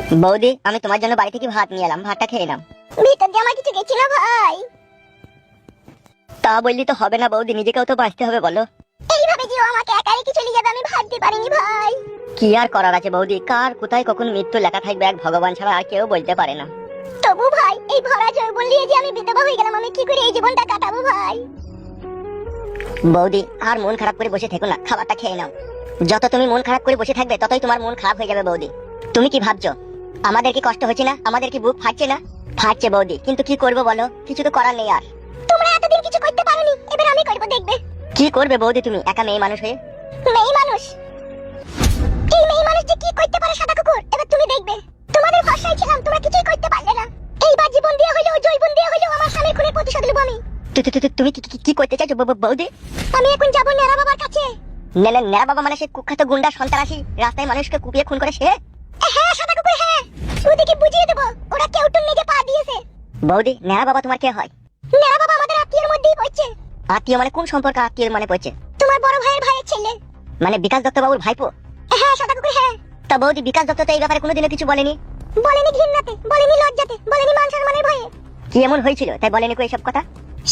বৌদি, আমি তোমার জন্য বাড়ি থেকে ভাত নিয়ে এলাম, ভাতটা খেয়ে নাও। ভিতর দিয়ে আমার কিছু গেছি না ভাই। তা বললি তো হবে না বৌদি, নিজেকেও তো বাঁচতে হবে বলো। এইভাবে যে আমাকে একা রেখে চলে যাবে আমি ভাবতে পারিনি ভাই। কি আর করার আছে বৌদি, কার কোথায় কখন মৃত্যু লেখা থাকবে এক ভগবান ছাড়া আর কেউ বলতে পারে না। তবু ভাই এই ভরা যৌবন নিয়ে যে আমি বিধবা হয়ে গেলাম, আমি কি করে এই জীবনটা কাটাবো ভাই? বৌদি, আর মন খারাপ করে বসে থেকো না, খাবারটা খেয়ে নাও। যত তুমি মন খারাপ করে বসে থাকবে ততই তোমার মন খারাপ হয়ে যাবে বৌদি। তুমি কি ভাবছো আমাদের কি কষ্ট হচ্ছে না, আমাদের কি বুক ফাটছে না? ফাটছে বৌদি, কিন্তু কি করবো বলো, কিছু তো করার নেই আর। তোমরা এতদিন কিছু করতে পারোনি, এবার আমি করবো, দেখবে। কি করবে বৌদি তুমি একা মেয়ে মানুষ হয়ে? মেয়ে মানুষ? এই মেয়ে মানুষ যে কি করতে পারে সাদা কুকুর, এবার তুমি দেখবে। তোমাদের ভরসায় ছিলাম, তোমরা কিছুই করতে পারলে না। এইবার জীবন দিয়ে হইলেও জৈবন দিয়ে হইলেও আমার স্বামীর খুনের প্রতিশোধ নেব আমি। তুমি কি করতে চাইছো বৌদি? আমি এখন যাবো নেড়া বাবার কাছে। নেড়া বাবা মানে সে কুখ্যাত গুন্ডা সন্ত্রাসী, রাস্তায় মানুষকে কুপিয়ে খুন করে সে? হ্যাঁ সাদা কুকুর, হ্যাঁ। ওদেরকে বুঝিয়ে দেবো ওরা কেউটুন নিজে পা দিয়েছে। বৌদি, নেড়া বাবা তোমার কে হয়? নেড়া বাবা আমাদের আত্মীয়ের মধ্যেই পড়ছে। আত্মীয় মানে কোন সম্পর্ক আত্মীয় মানে পড়ছে? তোমার বড় ভাইয়ের ভাইয়ের ছেলে। মানে বিকাশ দত্ত বাবুর ভাইপো? হ্যাঁ সাদা কুকুর, হ্যাঁ। তা বৌদি, বিকাশ দত্ত তো এই ব্যাপারে কোনোদিনও কিছু বলেনি। বলেনি ঘৃণাতে, বলেনি লজ্জাতে, বলেনি মান সম্মানের ভয়ে। কি এমন হয়েছিল তাই বলেনি কো এইসব কথা?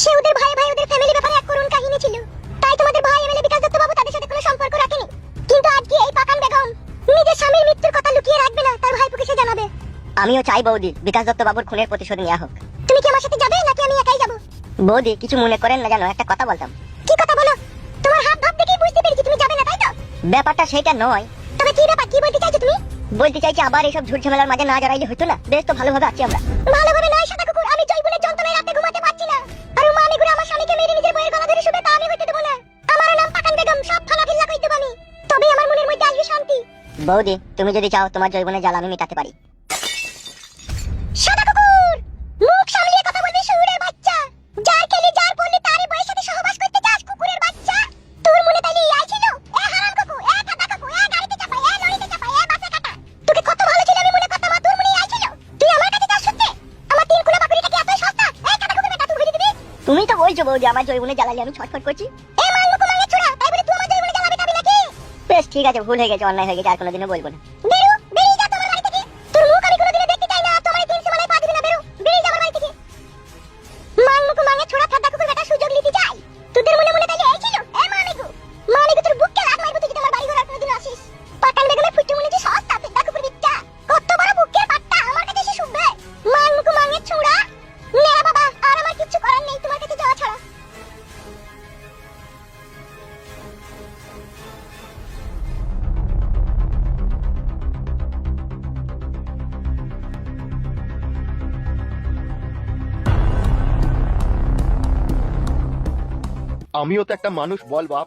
সে ওদের ভাই ভাই ওদের ফ্যামিলি ব্যাপারে এক করুণ কাহিনী ছিল, তাই তোমাদের ভাই এমএলএ বিকাশ দত্ত বাবু তাদের সাথে কোনো সম্পর্ক রাখেনি। কিন্তু আজকে এই পাকান বেগম নিজের স্বামীর মৃত্যুর কথা লুকিয়ে রাখবে না, তার ভাইপোকে সে জানাবে। আমিও চাই বৌদি বিকাশ দত্ত বাবুর খুনের প্রতিশোধ নেওয়া হোক। তুমি কি আমার সাথে যাবে নাকি আমি একাই যাব? বৌদি, কিছু মনে করেন না, জানো একটা কথা বলতাম। কি কথা বলো? তোমার হাত ভাব দেখেই বুঝতে পেরেছি তুমি যাবে না, তাই তো? ব্যাপারটা সেটা নয়। তবে কি ব্যাপার, কি বলতে চাইছো তুমি? বলতে চাইছি আবার এইসব ঝুট ঝামেলার মাঝে না জড়াইলে হতো না, বেশ তো ভালোভাবে আছি আমরা। ভালোভাবে নয় সাদা কুকুর, আমি জয়গুনের যন্ত্রণায় রাতে ঘুমাতে পারছি না। আর ও মামি ঘুরে আমার স্বামীকে মেরে নিজের বইয়ের গলা ধরে শুবে, তা আমি হইতে দেবো না। আমার নাম পাকান বেগম, সব ফানা ফিল্লা কই দেব আমি, তবে আমার মনের মধ্যে আসবে শান্তি। বৌদি, তুমি যদি চাও তোমার জৈবনের জ্বালা আমি মেটাতে পারি। সাদা কুকুর, মুখ সামলিয়ে কথা বলবি শুয়োরের বাচ্চা। যার খেলি যার বললি তারই বউয়ের সাথে সহবাস করতে চাস কুকুরের বাচ্চা। তোর মনে তাইলে এই ছিল, এ হারাম কুকুর, এ কাদা কুকুর, এ গাড়িতে চাপা, এ লরিতে চাপা, এ বাসে কাটা। তোকে কত ভালো ছিল আমি মনে করতাম, আর তোর মনে এই ছিল তুই আমার কাছে যাস শুনতে? আমার তিন খুলা বাকুড়িটা কি এত সস্তা? এ কাদা কুকুর বেটা, তুই ভরে দিবি? তুমি তো বলছো বৌদি আমার জৈবনের জ্বালালে আমি ছটফট করছি। এ মান মুখ মাঙ্গে ছোড়া, তাই বলে তুই আমার জয়গুনে জ্বালাবি টাবি নাকি? বেশ ঠিক আছে, ভুল হয়ে গেছে, অন্যায় হয়ে গেছে, আর কোনোদিনও বলবো না। বেরো, বেরিয়ে যা তোমার বাড়ি থেকে। তোর মুখ আমি কোনোদিনও দেখতে চাই না, তোমার এই তিন সীমানায় পা দিবি না, বেরো, বেরিয়ে যা আমার বাড়ি থেকে। মান মুখ মাঙ্গে ছোড়া কাদা কুকুর বেটা, সুযোগ নিতে চাই। তোদের মনে মনে তাইলে এই ছিল, এ মানিকু, মানিকু তোর বুককে লাত মারবো তুই যদি আমার বাড়ি ঘর আর কোনোদিন আসিস। পাকান বেগমের ফুটে মনে হচ্ছে সস্তা, পেটটা কুকুর বিচ্চা। কত বড় বুকের পাট্টা, আমার কাছে এসে শুনবে? মান মুখ মাঙ্গে ছোড়া। নেড়া বাবা, আর আমার কিচ্ছু করার নেই তোমার কাছে যাওয়া ছাড়া। আমিও তো একটা মানুষ বল বাপ,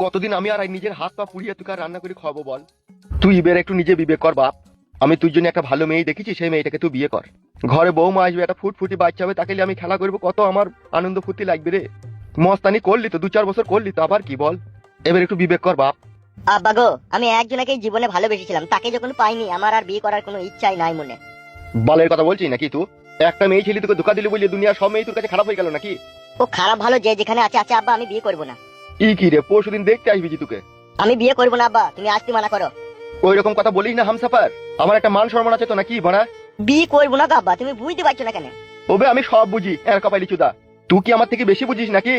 কতদিন আমি আর নিজের হাত পা পুড়িয়ে তোকে আর রান্না করে খাবো বল? তুই এবার একটু নিজে বিবেক কর বাপ। আমি তুই জন্য একটা ভালো মেয়ে দেখেছি, সেই মেয়েটাকে তুই বিয়ে কর। ঘরে বৌমা আসবে, একটা ফুটফুটি বাচ্চা হবে, তাকে নিয়ে আমি খেলা করবো, কত আমার আনন্দ ফুর্তি লাগবে রে। মস্তানি করলি তো 2-4 বছর করলি তো, আবার কি বল? এবার একটু বিবেক কর বাপ। আব্বা গো, আমি একজনকে জীবনে ভালোবেসেছিলাম, তাকে যখন পাইনি আমার আর বিয়ে করার কোনো ইচ্ছাই নাই মনে। বালের কথা বলছিস নাকি তুই? একটা মেয়ে ছেলে তোকে ধোকা দিলি বলি দুনিয়ার সব মেয়ে তোর কাছে খারাপ হয়ে গেল নাকি? ও খারাপ ভালো যে যেখানে আছে আছে আব্বা, আমি বিয়ে করবো না। ই কি রে, পরশুদিন দেখতে আসবি জি তোকে। আমি বিয়ে করবো না আব্বা, তুমি আসতে মানা করো। ওই রকম কথা বলিস না হামসাফার, আমার একটা মান সম্মান আছে তো নাকি বড়া? বিয়ে করবো না তো আব্বা, তুমি বুঝতে পারছো না কেন? ওবে আমি সব বুঝি, এর কপালি চুদা। তুই কি আমার থেকে বেশি বুঝিস নাকি?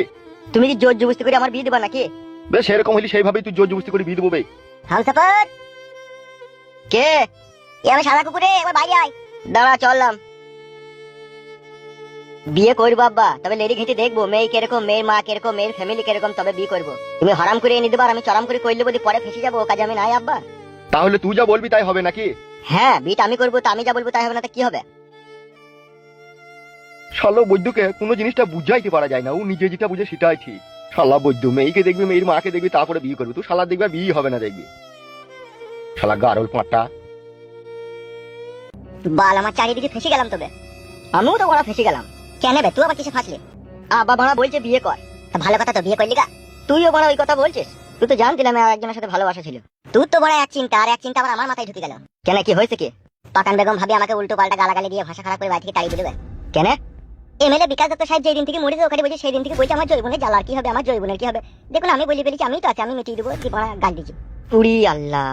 তুমি কি জোর জবস্তি করে আমার বিয়ে দেবা নাকি? বেশ সেরকম হলি সেইভাবেই তুই জোর জবস্তি করে বিয়ে দেবো বে। হামসাফার কে? এ আমি সাদা কুকুরে, এবার বাইরে আয়। দাঁড়া, চললাম। বিয়ে করবো আব্বা, তবে লেডি ঘেঁটে দেখবো মেয়ে কিরকম, মেয়ের মা কিরকম, মেয়ের ফ্যামিলি কিরকম, তবে বিয়ে করবো। তুমি হারাম করে এনে দেবো আর আমি চরম করে করলে বলি পরে ফেসে যাবো, ও কাজে আমি নাই আব্বা। তাহলে তুই যা বলবি তাই হবে নাকি? হ্যাঁ, বিয়েটা আমি করবো, তো আমি যা বলবো তাই হবে, না তো কি হবে? শালা বৈদ্যকে কোনো জিনিসটা বুঝাইতে পারা যায় না, ও নিজে যেটা বুঝে সেটাই ঠিক। শালা বৈদ্য মেয়েকে দেখবি, মেয়ের মাকে দেখবি, তারপরে বিয়ে করবি। তুই শালা দেখবি আর বিয়ে হবে না দেখবি। শালা গারল পাঁটা। বাল, আমার চারিদিকে ফেসে গেলাম তবে। আমিও তো বড় ফেসে গেলাম। কেন বে, তুই আবার কিসে ফাঁসলি? আব্বা ভাড়া বলছে বিয়ে কর, তা ভালো কথা তো, বিয়ে করলি গা? তুইও বড় ওই কথা বলছিস? তুই তো জানতিলাম আমার একজনের সাথে ভালোবাসা ছিল। তুই তো বড় এক চিন্তা, আর এক চিন্তা আবার আমার মাথায় ঢুকে গেল। কেন, কি হয়েছে কি? পাকান বেগম ভাবি আমাকে উল্টো পাল্টা গালাগালি দিয়ে ভাষা খারাপ করে বাড়ি থেকে তাড়িয়ে দিবে। কেন? এমএলএ বিকাশ দত্ত সাহেব যেদিন থেকে মরেছে ওখানে বলছে, সেই দিন থেকে বলছে আমার জৈবনের জ্বালার কি হবে, আমার জৈবনের কি হবে? দেখুন আমি বলি ফেলেছি, আমি তো আছি, আমি মিটিয়ে দেবো, কি বড় গাল দিচ্ছি। পুরি আল্লাহ।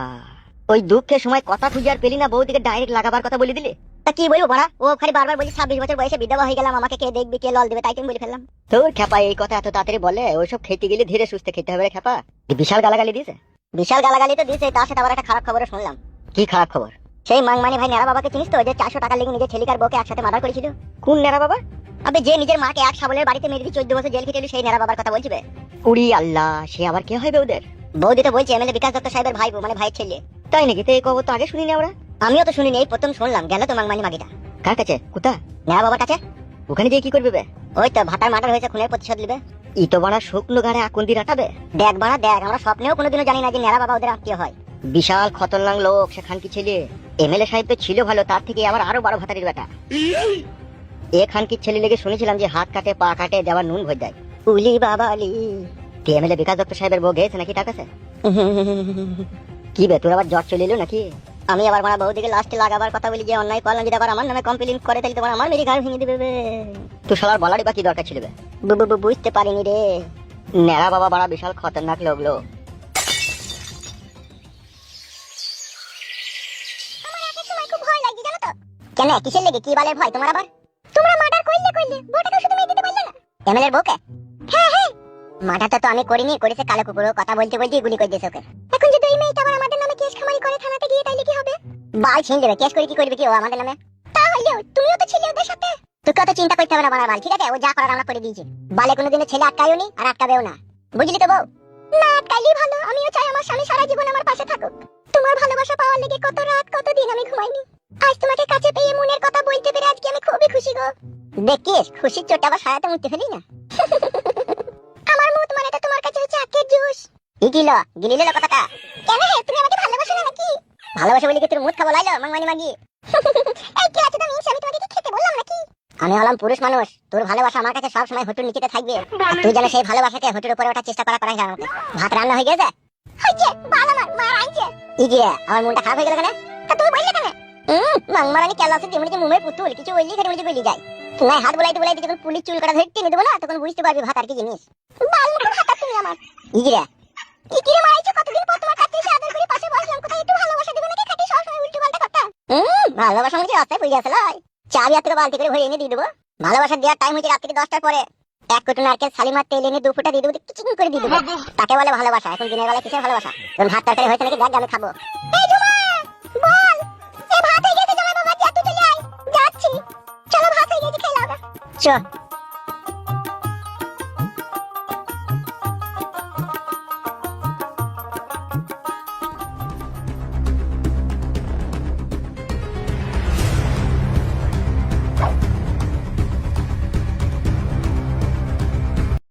ওই দুঃখের সময় কথা খুঁজে আর পেলি না, বউদিকে ডাইরেক্ট লাগাবার কথা বলে দিলি। তা কি বলবো বড়া, ও খালি বারবার বলছি 26 বছর বয়সে বিধবা হয়ে গেলাম, আমাকে কে দেখবে কে লল দেবে, তাই তুমি বলে ফেললাম। তোর খেপা এই কথা এত তাড়াতাড়ি বলে? ওইসব খেতে গেলে ধীরে সুস্থে খেতে হবে রে খেপা। বিশাল গালাগালি দিয়েছে। বিশাল গালাগালি তো দিয়েছে, তার সাথে আবার একটা খারাপ খবরও শুনলাম। কি খারাপ খবর? সেই মাংমানি ভাই নেড়া বাবাকে চিনিস তো, যে 400 টাকা লেগে নিজের ছেলে আর বউকে একসাথে মার্ডার করেছিল? কোন নেড়া বাবা? আবে যে নিজের মাকে এক শাবলের বাড়িতে মেরে দিয়ে 14 বছর জেল খেটেছিল, সেই নেড়া বাবার কথা বলছিবে। উড়ি আল্লাহ, সে আবার কে হবে ওদের? বৌদি তো বলছে এমএলএ বিকাশ দত্ত সাহেবের ভাই, মানে ভাইয়ের ছেলে। তাই নাকি? তো এই খবর তো আগে শুনিনি আমরা। আমিও তো শুনিনি, এই প্রথম শুনলাম। গেল তো মাংমানি মাগিটা। কার কাছে? কোথা? নেড়া বাবার কাছে। ওখানে গিয়ে কি করবে বে? ওই তো ভাতার মার্ডার হয়েছে, খুনের প্রতিশোধ নেবে। ই তো বাড়া শুকনো গাড়ে আকুন দিয়ে রাটাবে। দেখ বাড়া দেখ, আমরা স্বপ্নেও কোনোদিনও জানি না যে নেড়া বাবা ওদের আত্মীয় হয়। বিশাল খতরনাক লোক সেখান কি ছেলে। এমএলএ সাহেব তো ছিল ভালো, তার থেকে আবার আরো 12 ভাতারির বেটা। এখান কি ছেলে লেগে শুনেছিলাম যে হাত কাটে পা কাটে দেওয়ার নুন ভরে দেয়। উলি বাবালি। এমএলএ বিকাশ দত্ত সাহেবের বউ গেছে নাকি তার কাছে? কি বে, তোর আবার জ্বর চলে এলো নাকি? আমি আবার আমার বউদিকে লাস্টে লাগাবার কথা বলি, যে অন্যায় করলাম, যদি আবার আমার নামে কমপ্লেন করে তাহলে তোমার আমার মেরে ঘাড় ভেঙে দিবে বে। তুই শালার বলারই বা কি দরকার ছিল বে? বুঝতে পারিনি রে। নেড়া বাবা বড় বিশাল খতরনাক লোক। আমার এক সময় খুব ভয় লাগে জানো তো। কেন, কিসের লেগে? কি বালের ভয় তোমার আবার? তোমরা মার্ডার করলে বউটাকে শুধু মেরে দিতে পারলে না? এমএলএর বউকে? হ্যাঁ হ্যাঁ, মার্ডারটা তো আমি করিনি, করেছে কালো কুকুর। কথা বলতে বলতে গুলি করে দিয়েছে ওকে। এখন যদি ওই মেয়েটা আবার আমাদের নামে কেস খামারি করে থানাতে গিয়ে, তাইলে কি হবে? বাল ছিন দেবে। কেস করে কি করবে কি ও আমাদের নামে? তাহলেও তুমিও তো ছিলে ওদের সাথে। তোকে অত চিন্তা করতে হবে না বাড়াবার, ঠিক আছে? ও যা করার আমরা করে দিয়েছি। বালে কোনোদিনও ছেলে আটকায়ও নি আর আটকাবেও না, বুঝলি তো বউ? না আটকাইলেই ভালো। আমিও চাই আমার স্বামী সারা জীবন আমার পাশে থাকুক। তোমার ভালোবাসা পাওয়ার লেগে কত রাত কত দিন আমি ঘুমাইনি। আজ তোমাকে কাছে পেয়ে মনের কথা বলতে পেরে আজকে আমি খুবই খুশি গো। দেখিস খুশির চোটে আবার সারাতে মুছতে ফেলি না। আমার মুত মানে তো তোমার কাছে হচ্ছে আখের জুস। গিলিলে কথাটা। কেন হে, তুমি আমাকে ভালোবাসো না নাকি? ভালোবাসা বলি কি তোর মুত খাবো লাইলো মাংমানি মাগি? এই কি আছে তুমি? আমি তোমাকে কি খেতে বললাম নাকি? আমি হলাম পুরুষ মানুষ, তোর ভালোবাসা আমার কাছে সব সময় হটুর নিচেতে থাকবে। তুই যেন সেই ভালোবাসাকে হটুর উপরে ওঠার চেষ্টা করাই জানো। ভাত রান্না হয়ে গেছে? হইছে, বাল আমার মা আইছে। ইগিয়া, আমার মনটা খারাপ হয়ে গেল কেন? তা তুই বললি কেন? মাংমারানি কেলা আছে যেমন যে মুমের পুতুল, কিছু বললি খেতে বললি বলি যায়। নাই হাত বলাইতে যখন পুলিশ চুল কাটা ধরে টেনে দেবো না, তখন বুঝতে পারবি ভাত আর কি জিনিস। বাল মুখ হাতা তুমি আমার। ইগিয়া ইগিরে মারাইছো, কতদিন পর তোমার কাছে এসে আদর করে পাশে বসলাম, কোথায় একটু ভালোবাসা দিবে নাকি? খাটি সব সময় উল্টো পাল্টা কথা। ভালোবাসা মানে রাস্তায় পড়ে গেছে লাই, চাবি হাতে বালতি করে ভরে এনে দিয়ে দেবো। ভালোবাসা দেওয়ার টাইম হচ্ছে রাত থেকে 10টার পরে। এক কোটো নারকেল সালিমার তেল এনে 2 ফোঁটা দিয়ে দেবো, কিচিং করে দিয়ে দেবো। তাকে বলে ভালোবাসা। এখন দিনের বেলা কিসের ভালোবাসা? যখন ভাত তরকারি হয়েছে নাকি দেখ, আমি খাবো। এই ঝুমা বল, এ ভাত হয়ে গেছে, জমা বাবা যা তুই চলে আয়। যাচ্ছি, চলো ভাত হয়ে গেছে, খেয়ে নাও। চল।